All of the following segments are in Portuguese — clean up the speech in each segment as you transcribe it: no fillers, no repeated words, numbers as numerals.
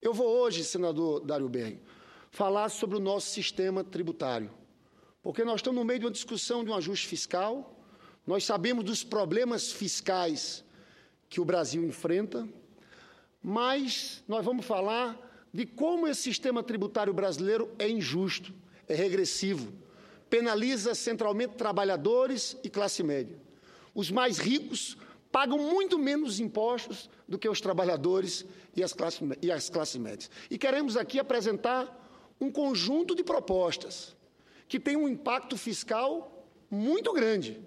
Eu vou hoje, senador Dário Berg, falar sobre o nosso sistema tributário, porque nós estamos no meio de uma discussão de um ajuste fiscal, nós sabemos dos problemas fiscais que o Brasil enfrenta, mas nós vamos falar de como esse sistema tributário brasileiro é injusto, é regressivo, penaliza centralmente trabalhadores e classe média. Os mais ricos pagam muito menos impostos do que os trabalhadores e as classes médias. E queremos aqui apresentar um conjunto de propostas que tem um impacto fiscal muito grande.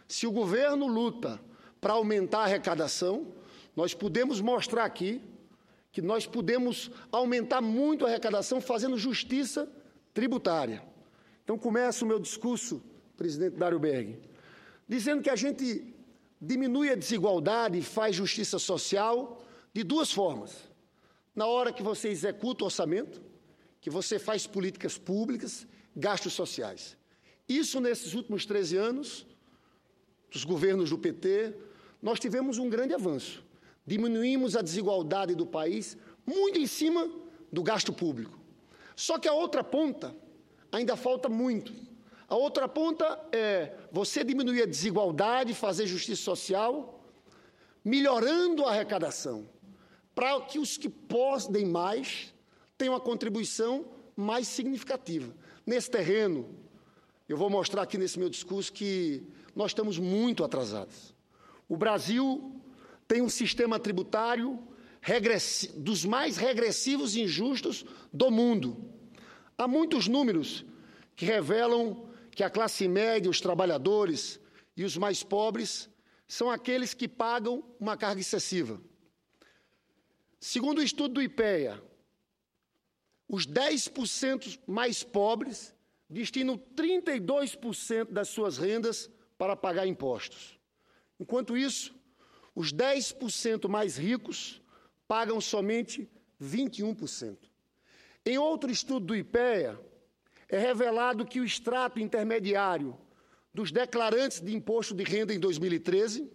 Se o governo luta para aumentar a arrecadação, nós podemos mostrar aqui que nós podemos aumentar muito a arrecadação fazendo justiça tributária. Então, começo o meu discurso, presidente Dário Berg, dizendo que a gente diminui a desigualdade e faz justiça social de duas formas. Na hora que você executa o orçamento, que você faz políticas públicas, gastos sociais. Isso, nesses últimos 13 anos, dos governos do PT, nós tivemos um grande avanço. Diminuímos a desigualdade do país muito em cima do gasto público. Só que a outra ponta ainda falta muito. A outra ponta é você diminuir a desigualdade, fazer justiça social, melhorando a arrecadação, para que os que podem mais tenham uma contribuição mais significativa. Nesse terreno, eu vou mostrar aqui nesse meu discurso que nós estamos muito atrasados. O Brasil tem um sistema tributário dos mais regressivos e injustos do mundo. Há muitos números que revelam que a classe média, os trabalhadores e os mais pobres são aqueles que pagam uma carga excessiva. Segundo o estudo do IPEA, os 10% mais pobres destinam 32% das suas rendas para pagar impostos. Enquanto isso, os 10% mais ricos pagam somente 21%. Em outro estudo do IPEA, é revelado que o extrato intermediário dos declarantes de imposto de renda em 2013,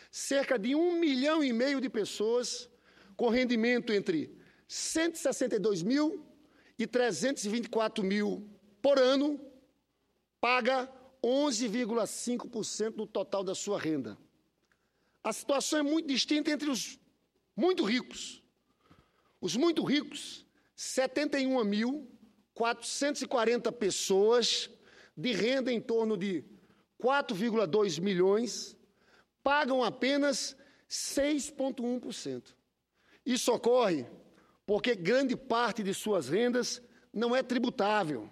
cerca de 1,5 milhão de pessoas com rendimento entre 162 mil e 324 mil por ano, paga 11,5% do total da sua renda. A situação é muito distinta entre os muito ricos. Os muito ricos, 71.440 pessoas de renda em torno de 4,2 milhões, pagam apenas 6,1%. Isso ocorre porque grande parte de suas rendas não é tributável,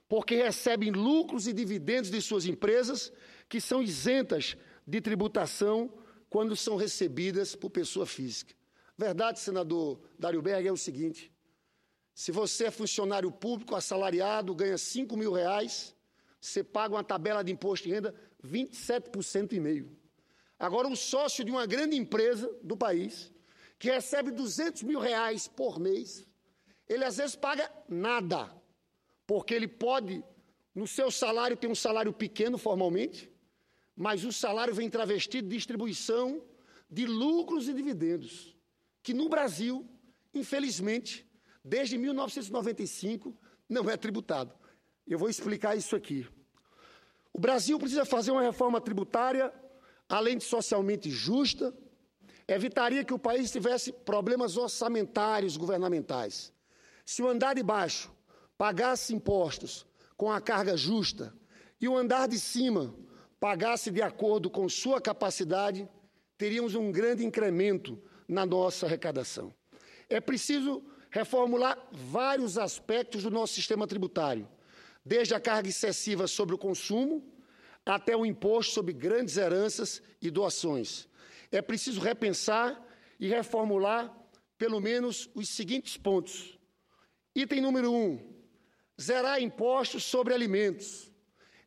porque recebem lucros e dividendos de suas empresas que são isentas de tributação quando são recebidas por pessoa física. Verdade, senador Dário Berg, é o seguinte: se você é funcionário público, assalariado, ganha R$5 mil, você paga uma tabela de imposto de renda 27,5%. Agora, um sócio de uma grande empresa do país, que recebe R$200 mil por mês, ele às vezes paga nada, porque ele pode, no seu salário, ter um salário pequeno formalmente, mas o salário vem travestido de distribuição de lucros e dividendos, que no Brasil, infelizmente, desde 1995, não é tributado. Eu vou explicar isso aqui. O Brasil precisa fazer uma reforma tributária, além de socialmente justa, evitaria que o país tivesse problemas orçamentários governamentais. Se o andar de baixo pagasse impostos com a carga justa e o andar de cima pagasse de acordo com sua capacidade, teríamos um grande incremento na nossa arrecadação. É preciso reformular vários aspectos do nosso sistema tributário, desde a carga excessiva sobre o consumo até o imposto sobre grandes heranças e doações. É preciso repensar e reformular pelo menos os seguintes pontos. Item número 1, zerar impostos sobre alimentos.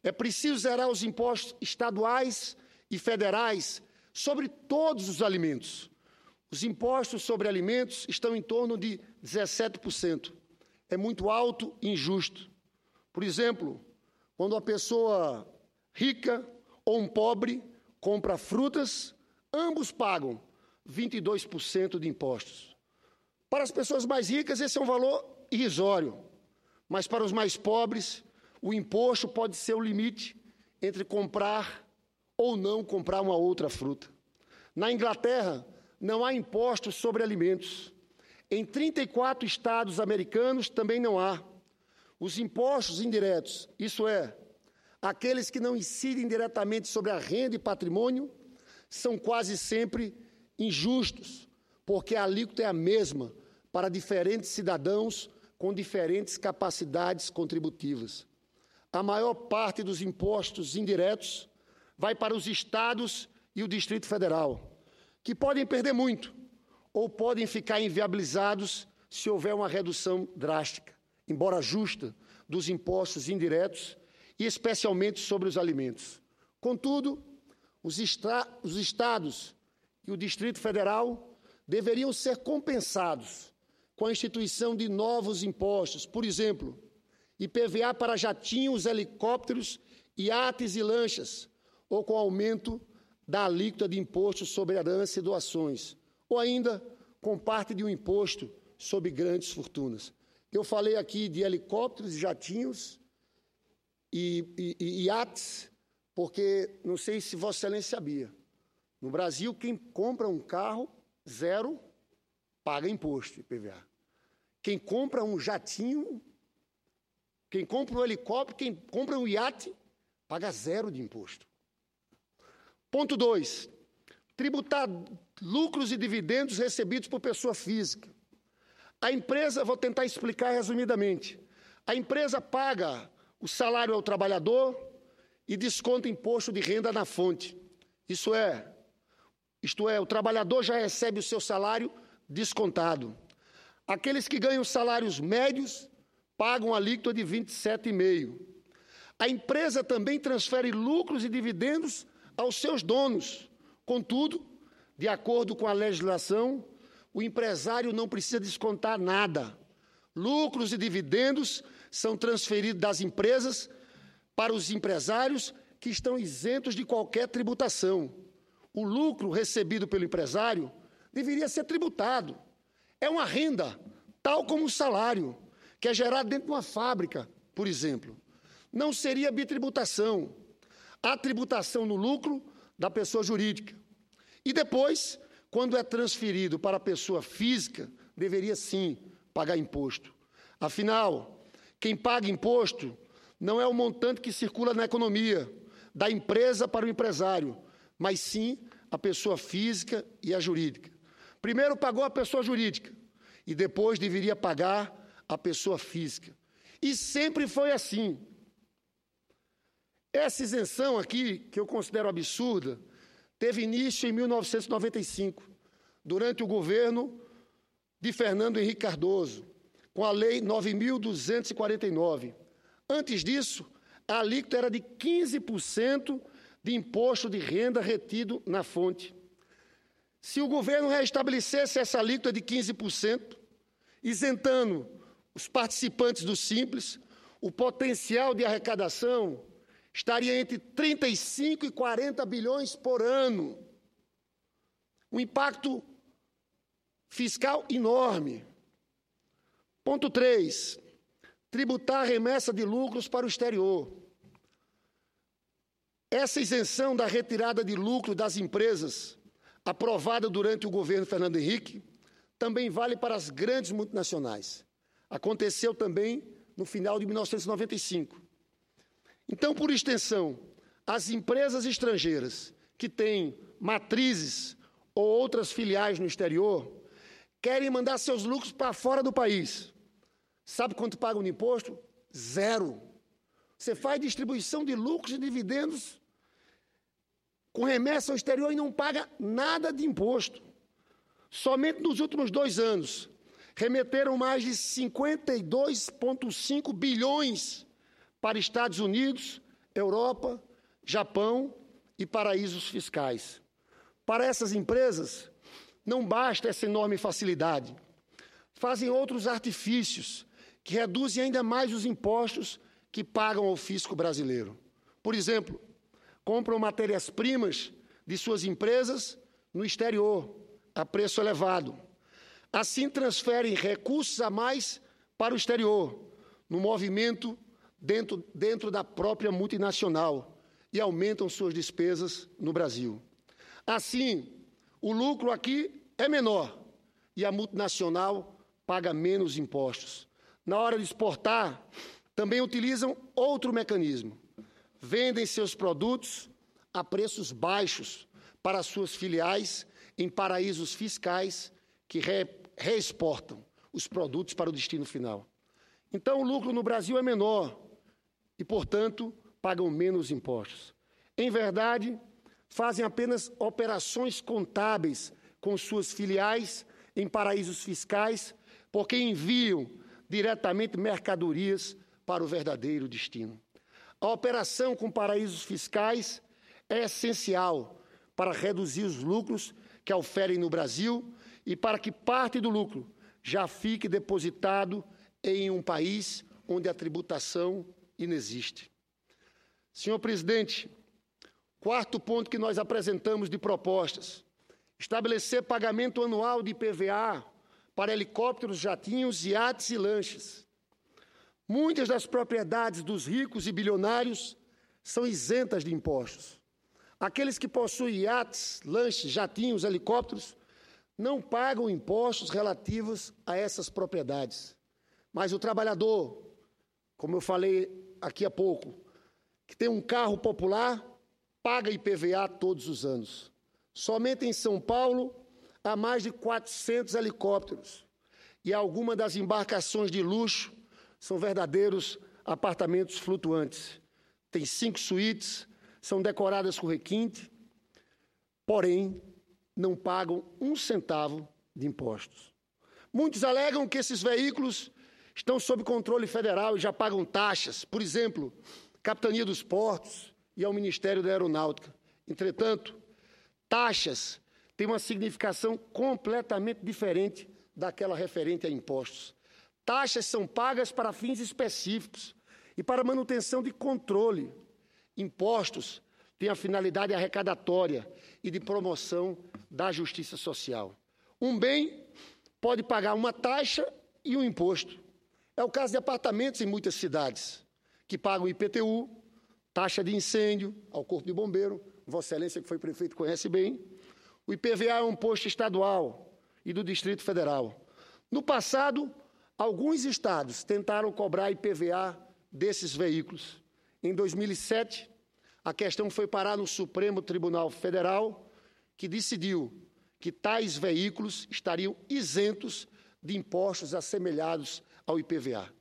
É preciso zerar os impostos estaduais e federais sobre todos os alimentos. Os impostos sobre alimentos estão em torno de 17%. É muito alto e injusto. Por exemplo, quando uma pessoa rica ou um pobre compra frutas, ambos pagam 22% de impostos. Para as pessoas mais ricas, esse é um valor irrisório, mas para os mais pobres, o imposto pode ser o limite entre comprar ou não comprar uma outra fruta. Na Inglaterra, não há impostos sobre alimentos. Em 34 estados americanos também não há. Os impostos indiretos, isso é, aqueles que não incidem diretamente sobre a renda e patrimônio, são quase sempre injustos, porque a alíquota é a mesma para diferentes cidadãos com diferentes capacidades contributivas. A maior parte dos impostos indiretos vai para os estados e o Distrito Federal, que podem perder muito ou podem ficar inviabilizados se houver uma redução drástica, embora justa, dos impostos indiretos e especialmente sobre os alimentos. Contudo, os estados e o Distrito Federal deveriam ser compensados com a instituição de novos impostos, por exemplo, IPVA para jatinhos, helicópteros, iates e lanchas, ou com aumento da alíquota de imposto sobre herança e doações, ou ainda com parte de um imposto sobre grandes fortunas. Eu falei aqui de helicópteros, jatinhos e iates, porque não sei se Vossa Excelência sabia. No Brasil, quem compra um carro zero paga imposto, IPVA. Quem compra um jatinho, quem compra um helicóptero, quem compra um iate, paga zero de imposto. Ponto 2. Tributar lucros e dividendos recebidos por pessoa física. A empresa, vou tentar explicar resumidamente, a empresa paga o salário ao trabalhador e desconta imposto de renda na fonte. Isto é, o trabalhador já recebe o seu salário descontado. Aqueles que ganham salários médios pagam a alíquota de 27,5%. A empresa também transfere lucros e dividendos aos seus donos. Contudo, de acordo com a legislação, o empresário não precisa descontar nada. Lucros e dividendos são transferidos das empresas para os empresários que estão isentos de qualquer tributação. O lucro recebido pelo empresário deveria ser tributado. É uma renda, tal como o salário, que é gerado dentro de uma fábrica, por exemplo. Não seria bitributação. Há tributação no lucro da pessoa jurídica. E depois, quando é transferido para a pessoa física, deveria sim pagar imposto. Afinal, quem paga imposto não é o montante que circula na economia, da empresa para o empresário, mas sim a pessoa física e a jurídica. Primeiro pagou a pessoa jurídica e depois deveria pagar a pessoa física. E sempre foi assim. Essa isenção aqui, que eu considero absurda, teve início em 1995, durante o governo de Fernando Henrique Cardoso, com a Lei 9.249. Antes disso, a alíquota era de 15% de imposto de renda retido na fonte. Se o governo restabelecesse essa alíquota de 15%, isentando os participantes do Simples, o potencial de arrecadação estaria entre 35 e 40 bilhões por ano. Um impacto fiscal enorme. Ponto 3. Tributar a remessa de lucros para o exterior. Essa isenção da retirada de lucro das empresas, aprovada durante o governo Fernando Henrique, também vale para as grandes multinacionais. Aconteceu também no final de 1995. Então, por extensão, as empresas estrangeiras que têm matrizes ou outras filiais no exterior querem mandar seus lucros para fora do país. Sabe quanto pagam de imposto? Zero. Você faz distribuição de lucros e dividendos com remessa ao exterior e não paga nada de imposto. Somente nos últimos 2 anos, remeteram mais de 52,5 bilhões para Estados Unidos, Europa, Japão e paraísos fiscais. Para essas empresas, não basta essa enorme facilidade. Fazem outros artifícios que reduzem ainda mais os impostos que pagam ao fisco brasileiro. Por exemplo, compram matérias-primas de suas empresas no exterior, a preço elevado. Assim, transferem recursos a mais para o exterior, no movimento dentro da própria multinacional, e aumentam suas despesas no Brasil. Assim, o lucro aqui é menor e a multinacional paga menos impostos. Na hora de exportar, também utilizam outro mecanismo. Vendem seus produtos a preços baixos para suas filiais em paraísos fiscais que reexportam os produtos para o destino final. Então, o lucro no Brasil é menor e, portanto, pagam menos impostos. Em verdade, fazem apenas operações contábeis com suas filiais em paraísos fiscais, porque enviam diretamente mercadorias para o verdadeiro destino. A operação com paraísos fiscais é essencial para reduzir os lucros que oferem no Brasil e para que parte do lucro já fique depositado em um país onde a tributação inexiste. Senhor presidente, quarto ponto que nós apresentamos de propostas: estabelecer pagamento anual de IPVA para helicópteros, jatinhos, iates e lanchas. Muitas das propriedades dos ricos e bilionários são isentas de impostos. Aqueles que possuem iates, lanches, jatinhos, helicópteros, não pagam impostos relativos a essas propriedades. Mas o trabalhador, como eu falei aqui há pouco, que tem um carro popular, paga IPVA todos os anos. Somente em São Paulo, há mais de 400 helicópteros. E algumas das embarcações de luxo são verdadeiros apartamentos flutuantes. Tem 5 suítes, são decoradas com requinte, porém, não pagam um centavo de impostos. Muitos alegam que esses veículos estão sob controle federal e já pagam taxas, por exemplo, Capitania dos Portos e ao Ministério da Aeronáutica. Entretanto, taxas têm uma significação completamente diferente daquela referente a impostos. Taxas são pagas para fins específicos e para manutenção de controle. Impostos têm a finalidade arrecadatória e de promoção da justiça social. Um bem pode pagar uma taxa e um imposto. É o caso de apartamentos em muitas cidades, que pagam IPTU, taxa de incêndio, ao Corpo de Bombeiro, Vossa Excelência, que foi prefeito, conhece bem. O IPVA é um imposto estadual e do Distrito Federal. No passado, alguns estados tentaram cobrar IPVA desses veículos. Em 2007, a questão foi parar no Supremo Tribunal Federal, que decidiu que tais veículos estariam isentos de impostos assemelhados ao IPVA.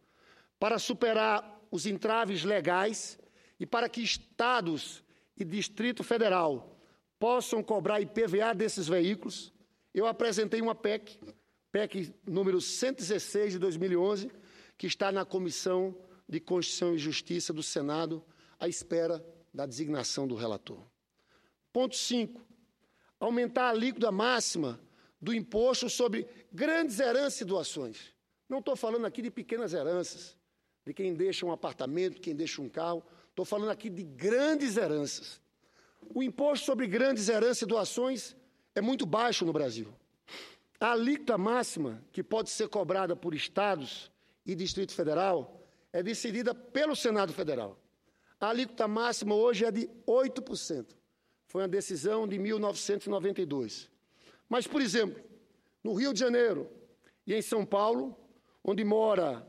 Para superar os entraves legais e para que estados e Distrito Federal possam cobrar IPVA desses veículos, eu apresentei uma PEC número 116 de 2011, que está na Comissão de Constituição e Justiça do Senado, à espera da designação do relator. Ponto 5. Aumentar a alíquota máxima do imposto sobre grandes heranças e doações. Não estou falando aqui de pequenas heranças, de quem deixa um apartamento, quem deixa um carro. Estou falando aqui de grandes heranças. O imposto sobre grandes heranças e doações é muito baixo no Brasil. A alíquota máxima, que pode ser cobrada por estados e Distrito Federal, é decidida pelo Senado Federal. A alíquota máxima hoje é de 8%. Foi uma decisão de 1992. Mas, por exemplo, no Rio de Janeiro e em São Paulo, onde mora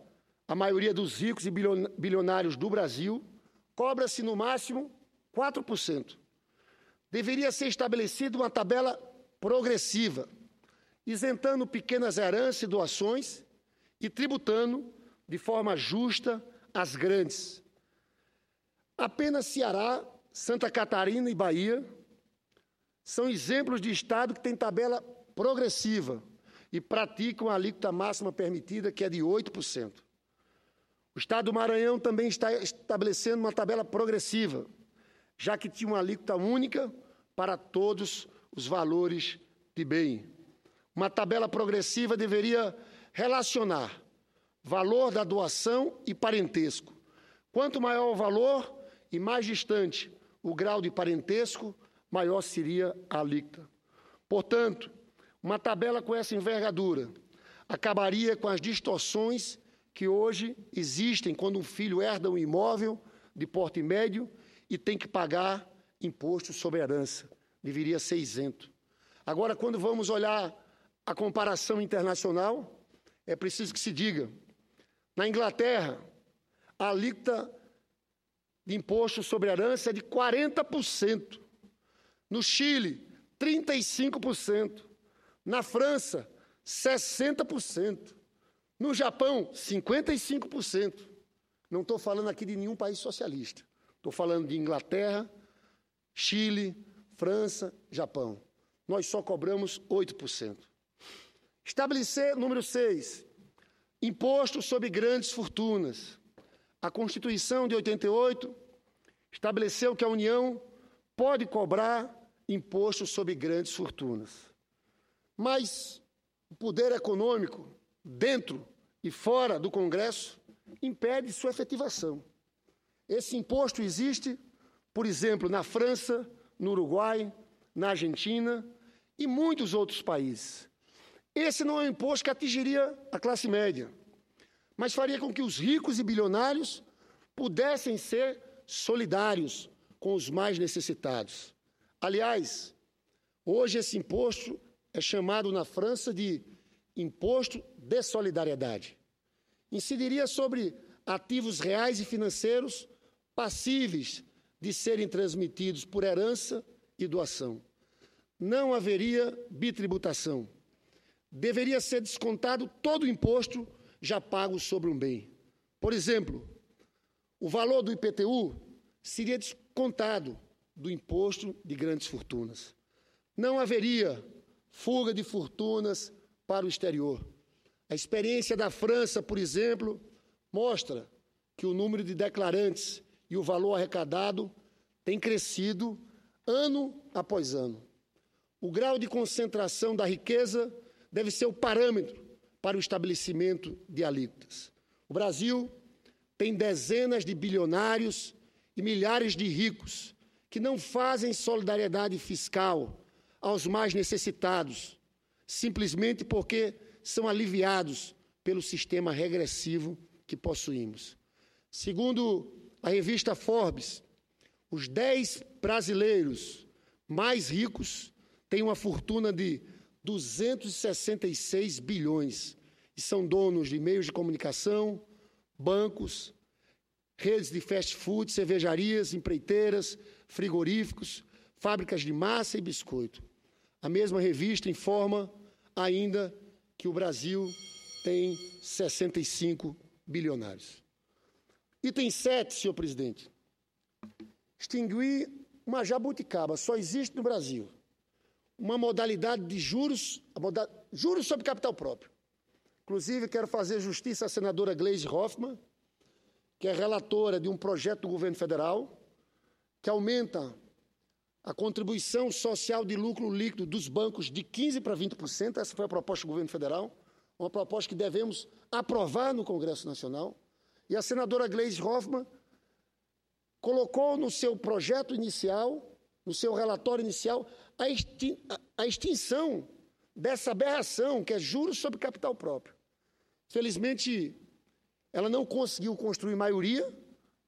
a maioria dos ricos e bilionários do Brasil, cobra-se no máximo 4%. Deveria ser estabelecida uma tabela progressiva, isentando pequenas heranças e doações e tributando de forma justa as grandes. Apenas Ceará, Santa Catarina e Bahia são exemplos de estado que tem tabela progressiva e praticam a alíquota máxima permitida, que é de 8%. O estado do Maranhão também está estabelecendo uma tabela progressiva, já que tinha uma alíquota única para todos os valores de bem. Uma tabela progressiva deveria relacionar valor da doação e parentesco. Quanto maior o valor e mais distante o grau de parentesco, maior seria a alíquota. Portanto, uma tabela com essa envergadura acabaria com as distorções que hoje existem quando um filho herda um imóvel de porte médio e tem que pagar imposto sobre herança. Deveria ser isento. Agora, quando vamos olhar a comparação internacional, é preciso que se diga, na Inglaterra, a alíquota de imposto sobre herança é de 40%. No Chile, 35%. Na França, 60%. No Japão, 55%. Não estou falando aqui de nenhum país socialista. Estou falando de Inglaterra, Chile, França, Japão. Nós só cobramos 8%. Estabelecer, número 6, imposto sobre grandes fortunas. A Constituição de 88 estabeleceu que a União pode cobrar imposto sobre grandes fortunas. Mas o poder econômico, dentro e fora do Congresso, impede sua efetivação. Esse imposto existe, por exemplo, na França, no Uruguai, na Argentina e muitos outros países. Esse não é um imposto que atingiria a classe média, mas faria com que os ricos e bilionários pudessem ser solidários com os mais necessitados. Aliás, hoje esse imposto é chamado na França de imposto de solidariedade. Incidiria sobre ativos reais e financeiros passíveis de serem transmitidos por herança e doação. Não haveria bitributação. Deveria ser descontado todo o imposto já pago sobre um bem. Por exemplo, o valor do IPTU seria descontado do imposto de grandes fortunas. Não haveria fuga de fortunas para o exterior. A experiência da França, por exemplo, mostra que o número de declarantes e o valor arrecadado tem crescido ano após ano. O grau de concentração da riqueza deve ser o parâmetro para o estabelecimento de alíquotas. O Brasil tem dezenas de bilionários e milhares de ricos que não fazem solidariedade fiscal aos mais necessitados, simplesmente porque são aliviados pelo sistema regressivo que possuímos. Segundo a revista Forbes, os 10 brasileiros mais ricos têm uma fortuna de 266 bilhões e são donos de meios de comunicação, bancos, redes de fast food, cervejarias, empreiteiras, frigoríficos, fábricas de massa e biscoito. A mesma revista informa ainda que o Brasil tem 65 bilionários. Item 7, senhor presidente. Extinguir uma jabuticaba. Só existe no Brasil uma modalidade de juros, juros sobre capital próprio. Inclusive, quero fazer justiça à senadora Gleisi Hoffmann, que é relatora de um projeto do governo federal, que aumenta a contribuição social de lucro líquido dos bancos de 15% para 20%. Essa foi a proposta do governo federal, uma proposta que devemos aprovar no Congresso Nacional. E a senadora Gleisi Hoffmann colocou no seu projeto inicial, no seu relatório inicial, a extinção dessa aberração, que é juros sobre capital próprio. Felizmente, ela não conseguiu construir maioria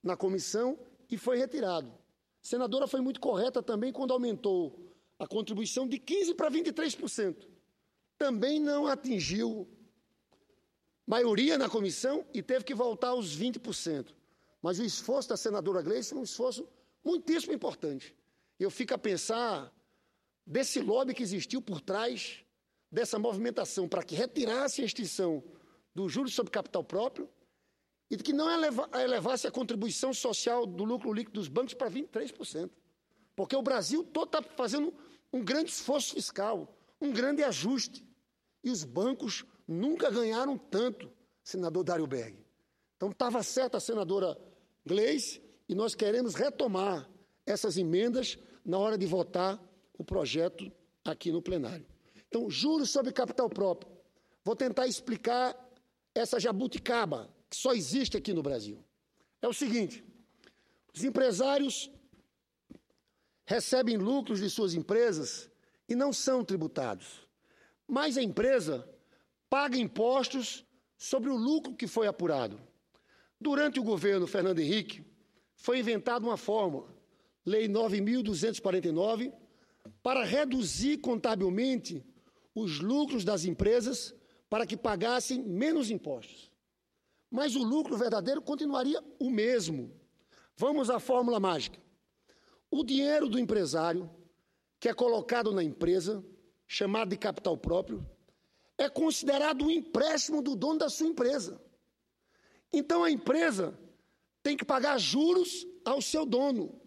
na comissão e foi retirado. A senadora foi muito correta também quando aumentou a contribuição de 15% para 23%. Também não atingiu maioria na comissão e teve que voltar aos 20%. Mas o esforço da senadora Gleisi é um esforço muitíssimo importante. Eu fico a pensar desse lobby que existiu por trás dessa movimentação para que retirasse a extinção do juros sobre capital próprio e que não elevasse a contribuição social do lucro líquido dos bancos para 23%. Porque o Brasil todo está fazendo um grande esforço fiscal, um grande ajuste. E os bancos nunca ganharam tanto, senador Dário Berg. Então, estava certa a senadora Gleisi e nós queremos retomar essas emendas na hora de votar o projeto aqui no plenário. Então, juros sobre capital próprio. Vou tentar explicar essa jabuticaba que só existe aqui no Brasil. É o seguinte, os empresários recebem lucros de suas empresas e não são tributados. Mas a empresa paga impostos sobre o lucro que foi apurado. Durante o governo Fernando Henrique, foi inventada uma fórmula, Lei 9.249, para reduzir contabilmente os lucros das empresas para que pagassem menos impostos. Mas o lucro verdadeiro continuaria o mesmo. Vamos à fórmula mágica. O dinheiro do empresário, que é colocado na empresa, chamado de capital próprio, é considerado um empréstimo do dono da sua empresa. Então, a empresa tem que pagar juros ao seu dono.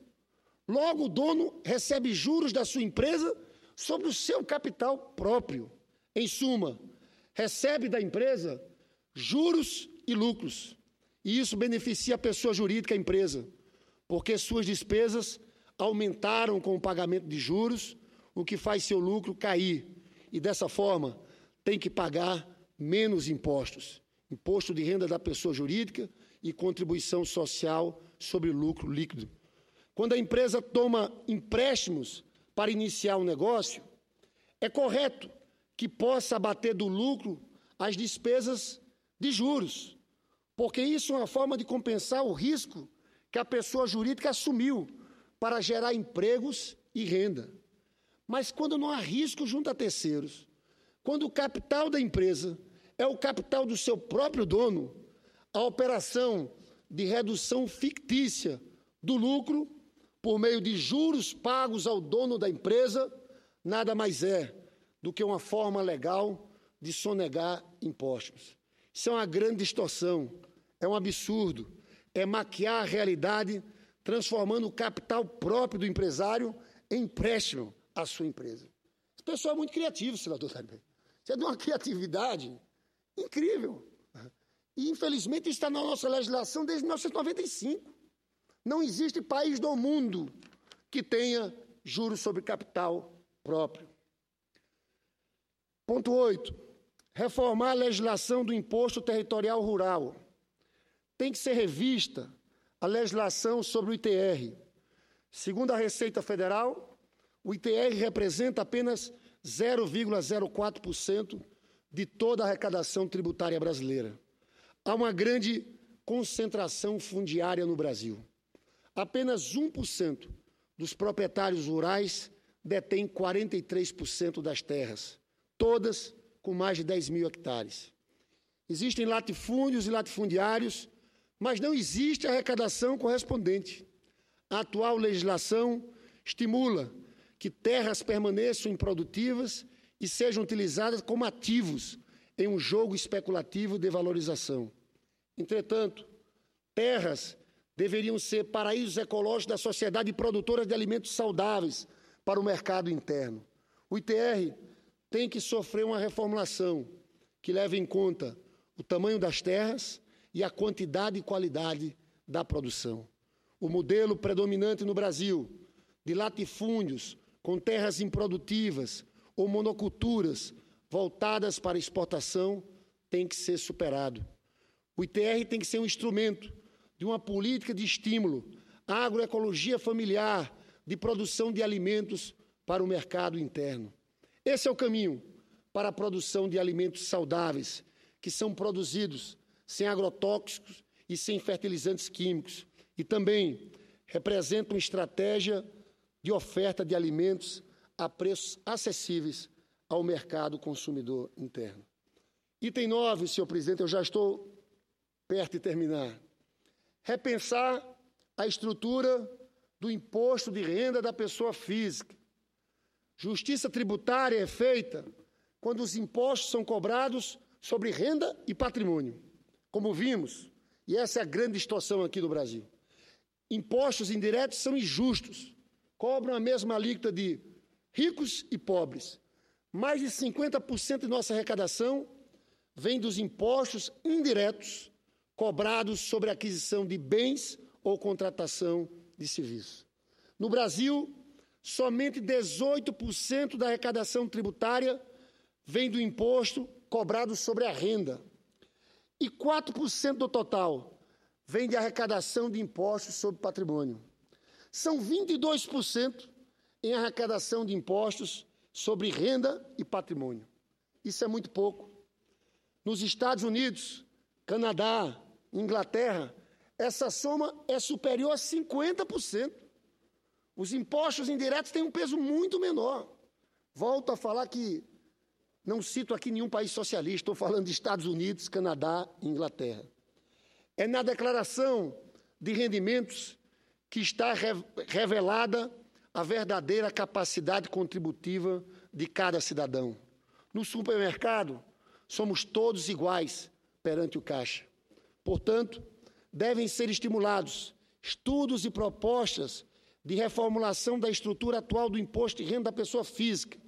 Logo, o dono recebe juros da sua empresa sobre o seu capital próprio. Em suma, recebe da empresa juros e lucros. E isso beneficia a pessoa jurídica, a empresa, porque suas despesas aumentaram com o pagamento de juros, o que faz seu lucro cair. E, dessa forma, tem que pagar menos impostos. Imposto de renda da pessoa jurídica e contribuição social sobre o lucro líquido. Quando a empresa toma empréstimos para iniciar um negócio, é correto que possa abater do lucro as despesas de juros, porque isso é uma forma de compensar o risco que a pessoa jurídica assumiu para gerar empregos e renda. Mas quando não há risco junto a terceiros, quando o capital da empresa é o capital do seu próprio dono, a operação de redução fictícia do lucro, por meio de juros pagos ao dono da empresa, nada mais é do que uma forma legal de sonegar impostos. Isso é uma grande distorção, é um absurdo, é maquiar a realidade, transformando o capital próprio do empresário em empréstimo à sua empresa. Esse pessoal é muito criativo, senador Tadeu. Isso é de uma criatividade incrível. E, infelizmente, isso está na nossa legislação desde 1995. Não existe país do mundo que tenha juros sobre capital próprio. Ponto 8. Reformar a legislação do imposto territorial rural. Tem que ser revista a legislação sobre o ITR. Segundo a Receita Federal, o ITR representa apenas 0,04% de toda a arrecadação tributária brasileira. Há uma grande concentração fundiária no Brasil. Apenas 1% dos proprietários rurais detém 43% das terras, todas com mais de 10 mil hectares. Existem latifúndios e latifundiários, mas não existe arrecadação correspondente. A atual legislação estimula que terras permaneçam improdutivas e sejam utilizadas como ativos em um jogo especulativo de valorização. Entretanto, terras deveriam ser paraísos ecológicos da sociedade produtora de alimentos saudáveis para o mercado interno. O ITR tem que sofrer uma reformulação que leve em conta o tamanho das terras e a quantidade e qualidade da produção. O modelo predominante no Brasil de latifúndios com terras improdutivas ou monoculturas voltadas para exportação tem que ser superado. O ITR tem que ser um instrumento de uma política de estímulo à agroecologia familiar, de produção de alimentos para o mercado interno. Esse é o caminho para a produção de alimentos saudáveis, que são produzidos sem agrotóxicos e sem fertilizantes químicos, e também representa uma estratégia de oferta de alimentos a preços acessíveis ao mercado consumidor interno. Item 9, senhor presidente, eu já estou perto de terminar. Repensar a estrutura do imposto de renda da pessoa física. Justiça tributária é feita quando os impostos são cobrados sobre renda e patrimônio, como vimos, e essa é a grande distorção aqui no Brasil. Impostos indiretos são injustos, cobram a mesma alíquota de ricos e pobres. Mais de 50% de nossa arrecadação vem dos impostos indiretos cobrados sobre a aquisição de bens ou contratação de serviços. No Brasil, somente 18% da arrecadação tributária vem do imposto cobrado sobre a renda e 4% do total vem de arrecadação de impostos sobre patrimônio. São 22% em arrecadação de impostos sobre renda e patrimônio. Isso é muito pouco. Nos Estados Unidos, Canadá, Inglaterra, essa soma é superior a 50%. Os impostos indiretos têm um peso muito menor. Volto a falar que não cito aqui nenhum país socialista, estou falando de Estados Unidos, Canadá e Inglaterra. É na declaração de rendimentos que está revelada a verdadeira capacidade contributiva de cada cidadão. No supermercado, somos todos iguais perante o caixa. Portanto, devem ser estimulados estudos e propostas de reformulação da estrutura atual do imposto de renda da pessoa física.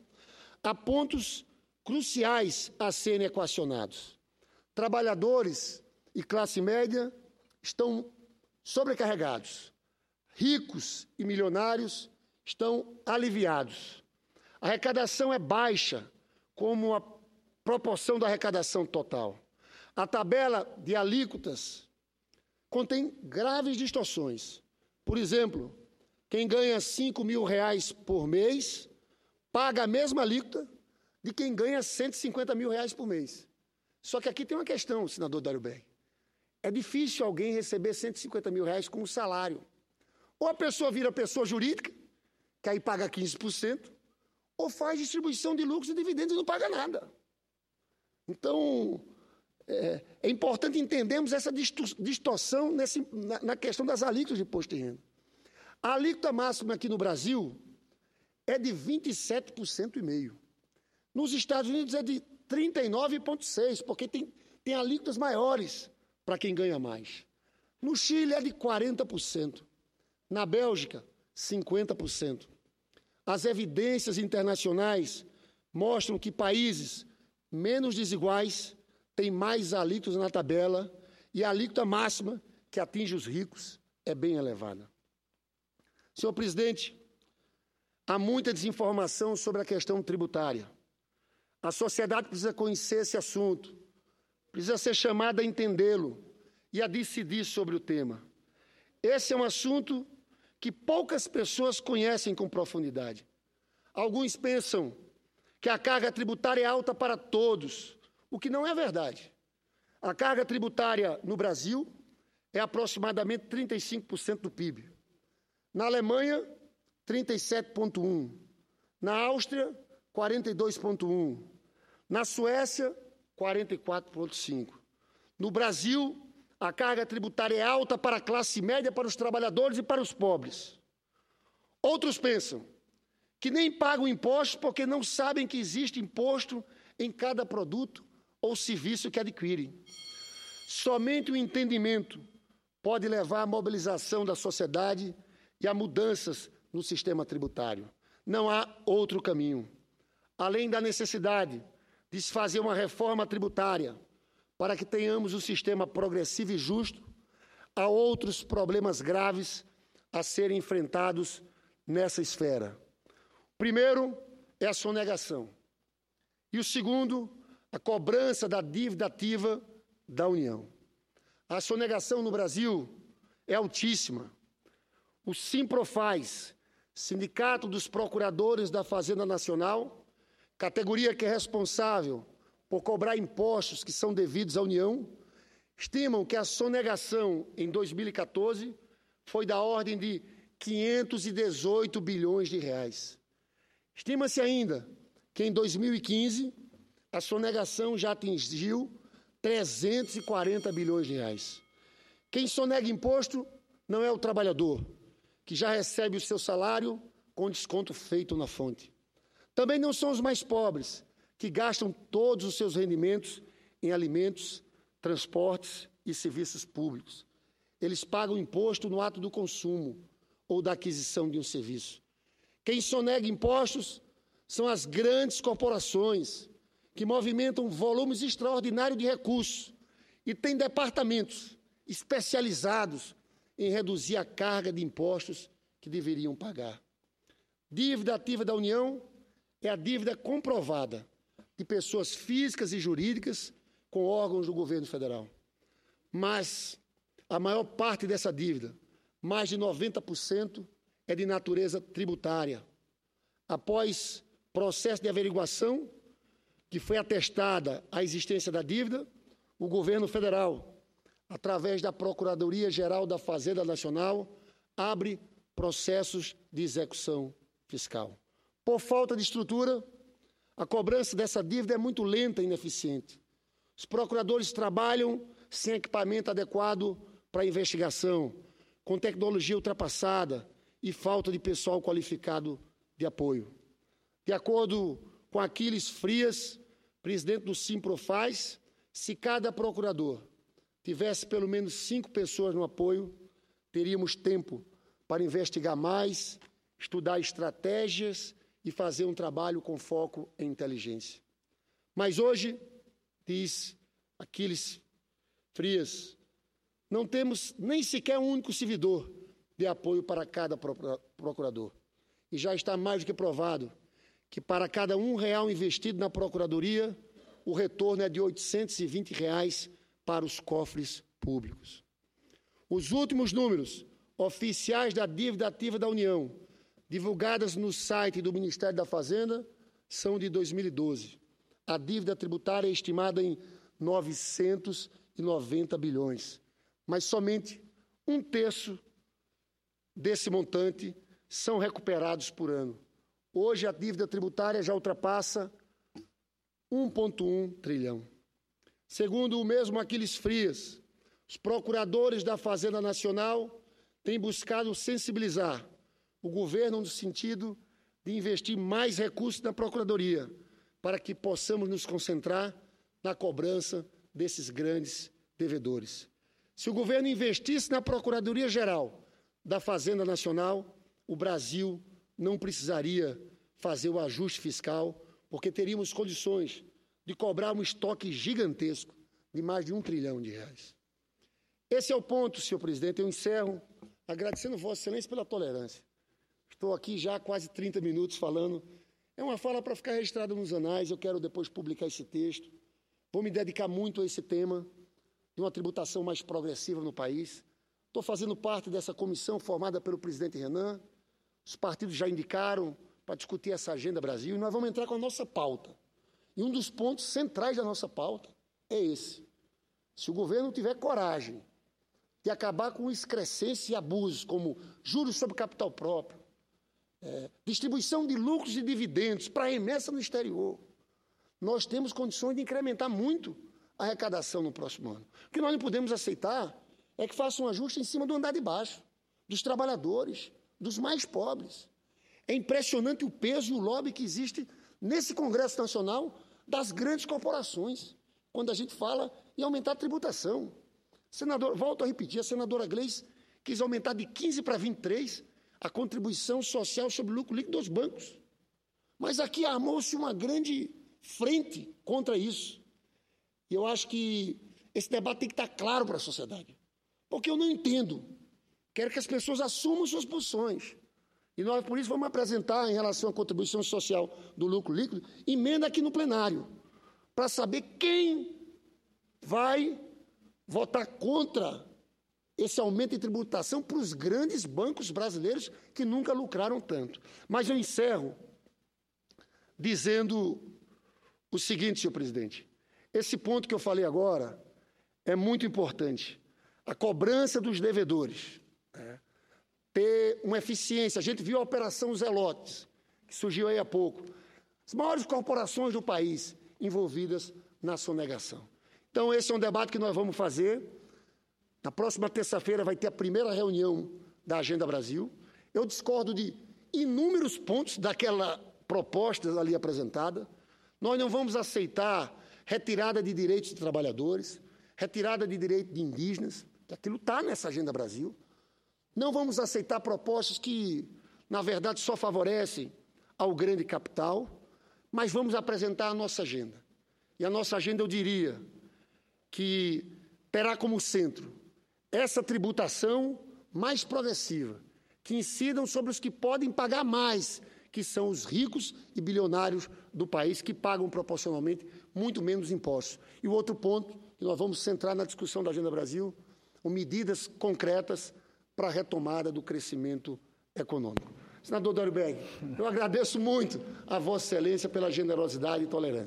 Há pontos cruciais a serem equacionados. Trabalhadores e classe média estão sobrecarregados. Ricos e milionários estão aliviados. A arrecadação é baixa, como a proporção da arrecadação total. A tabela de alíquotas contém graves distorções. Por exemplo, quem ganha R$5.000 por mês paga a mesma alíquota de quem ganha R$150.000 por mês. Só que aqui tem uma questão, senador Dário Berri. É difícil alguém receber R$150.000 como salário. Ou a pessoa vira pessoa jurídica, que aí paga 15%, ou faz distribuição de lucros e dividendos e não paga nada. Então, é importante entendermos essa distorção na questão das alíquotas de imposto de renda. A alíquota máxima aqui no Brasil é de 27,5%. Nos Estados Unidos é de 39,6%, porque tem alíquotas maiores para quem ganha mais. No Chile é de 40%. Na Bélgica, 50%. As evidências internacionais mostram que países menos desiguais têm mais alíquotas na tabela e a alíquota máxima que atinge os ricos é bem elevada. Senhor presidente, há muita desinformação sobre a questão tributária. A sociedade precisa conhecer esse assunto, precisa ser chamada a entendê-lo e a decidir sobre o tema. Esse é um assunto que poucas pessoas conhecem com profundidade. Alguns pensam que a carga tributária é alta para todos, o que não é verdade. A carga tributária no Brasil é aproximadamente 35% do PIB. Na Alemanha, 37,1%. Na Áustria, 42,1%. Na Suécia, 44,5%. No Brasil, a carga tributária é alta para a classe média, para os trabalhadores e para os pobres. Outros pensam que nem pagam impostos porque não sabem que existe imposto em cada produto ou serviço que adquirem. Somente o entendimento pode levar à mobilização da sociedade e a mudanças no sistema tributário. Não há outro caminho. Além da necessidade de se fazer uma reforma tributária para que tenhamos um sistema progressivo e justo, há outros problemas graves a serem enfrentados nessa esfera. O primeiro é a sonegação. E o segundo, a cobrança da dívida ativa da União. A sonegação no Brasil é altíssima. O Simprofaz, Sindicato dos Procuradores da Fazenda Nacional, categoria que é responsável por cobrar impostos que são devidos à União, estimam que a sonegação em 2014 foi da ordem de 518 bilhões de reais. Estima-se ainda que em 2015 a sonegação já atingiu 340 bilhões de reais. Quem sonega imposto não é o trabalhador, que já recebe o seu salário com desconto feito na fonte. Também não são os mais pobres, que gastam todos os seus rendimentos em alimentos, transportes e serviços públicos. Eles pagam imposto no ato do consumo ou da aquisição de um serviço. Quem sonega impostos são as grandes corporações, que movimentam volumes extraordinários de recursos e têm departamentos especializados em reduzir a carga de impostos que deveriam pagar. Dívida ativa da União é a dívida comprovada de pessoas físicas e jurídicas com órgãos do governo federal. Mas a maior parte dessa dívida, mais de 90%, é de natureza tributária. Após processo de averiguação, que foi atestada a existência da dívida, o governo federal, através da Procuradoria-Geral da Fazenda Nacional, abre processos de execução fiscal. Por falta de estrutura, a cobrança dessa dívida é muito lenta e ineficiente. Os procuradores trabalham sem equipamento adequado para a investigação, com tecnologia ultrapassada e falta de pessoal qualificado de apoio. De acordo com Aquiles Frias, presidente do Simprofaz, se cada procurador tivesse pelo menos 5 pessoas no apoio, teríamos tempo para investigar mais, estudar estratégias e fazer um trabalho com foco em inteligência. Mas hoje, diz Aquiles Frias, não temos nem sequer um único servidor de apoio para cada procurador. E já está mais do que provado que para cada R$1 investido na Procuradoria, o retorno é de R$ 820 para os cofres públicos. Os últimos números oficiais da dívida ativa da União, divulgadas no site do Ministério da Fazenda, são de 2012. A dívida tributária é estimada em 990 bilhões, mas somente 1/3 desse montante são recuperados por ano. Hoje, a dívida tributária já ultrapassa 1,1 trilhão. Segundo o mesmo Aquiles Frias, os procuradores da Fazenda Nacional têm buscado sensibilizar o governo no sentido de investir mais recursos na Procuradoria, para que possamos nos concentrar na cobrança desses grandes devedores. Se o governo investisse na Procuradoria-Geral da Fazenda Nacional, o Brasil não precisaria fazer o ajuste fiscal, porque teríamos condições de cobrar um estoque gigantesco de mais de R$1 trilhão. Esse é o ponto, senhor presidente. Eu encerro agradecendo Vossa Excelência pela tolerância. Estou aqui já há quase 30 minutos falando. É uma fala para ficar registrada nos anais, eu quero depois publicar esse texto. Vou me dedicar muito a esse tema de uma tributação mais progressiva no país. Estou fazendo parte dessa comissão formada pelo presidente Renan. Os partidos já indicaram para discutir essa Agenda Brasil e nós vamos entrar com a nossa pauta. E um dos pontos centrais da nossa pauta é esse. Se o governo tiver coragem de acabar com excrescência e abusos, como juros sobre capital próprio, distribuição de lucros e dividendos para remessa no exterior, nós temos condições de incrementar muito a arrecadação no próximo ano. O que nós não podemos aceitar é que faça um ajuste em cima do andar de baixo, dos trabalhadores, dos mais pobres. É impressionante o peso e o lobby que existe nesse Congresso Nacional das grandes corporações, quando a gente fala em aumentar a tributação. Senador, volto a repetir, a senadora Gleice quis aumentar de 15 para 23 a contribuição social sobre o lucro líquido dos bancos. Mas aqui armou-se uma grande frente contra isso. E eu acho que esse debate tem que estar claro para a sociedade. Porque eu não entendo. Quero que as pessoas assumam suas posições. E nós, por isso, vamos apresentar, em relação à contribuição social do lucro líquido, emenda aqui no plenário, para saber quem vai votar contra esse aumento de tributação para os grandes bancos brasileiros que nunca lucraram tanto. Mas eu encerro dizendo o seguinte, senhor presidente. Esse ponto que eu falei agora é muito importante. A cobrança dos devedores, ter uma eficiência. A gente viu a Operação Zelotes, que surgiu aí há pouco. As maiores corporações do país envolvidas na sonegação. Então, esse é um debate que nós vamos fazer. Na próxima terça-feira vai ter a primeira reunião da Agenda Brasil. Eu discordo de inúmeros pontos daquela proposta ali apresentada. Nós não vamos aceitar retirada de direitos de trabalhadores, retirada de direitos de indígenas, que aquilo está nessa Agenda Brasil. Não vamos aceitar propostas que, na verdade, só favorecem ao grande capital, mas vamos apresentar a nossa agenda. E a nossa agenda, eu diria, que terá como centro essa tributação mais progressiva, que incidam sobre os que podem pagar mais, que são os ricos e bilionários do país, que pagam proporcionalmente muito menos impostos. E o outro ponto, que nós vamos centrar na discussão da Agenda Brasil, são medidas concretas para a retomada do crescimento econômico. Senador Dário Berg, eu agradeço muito a Vossa Excelência pela generosidade e tolerância.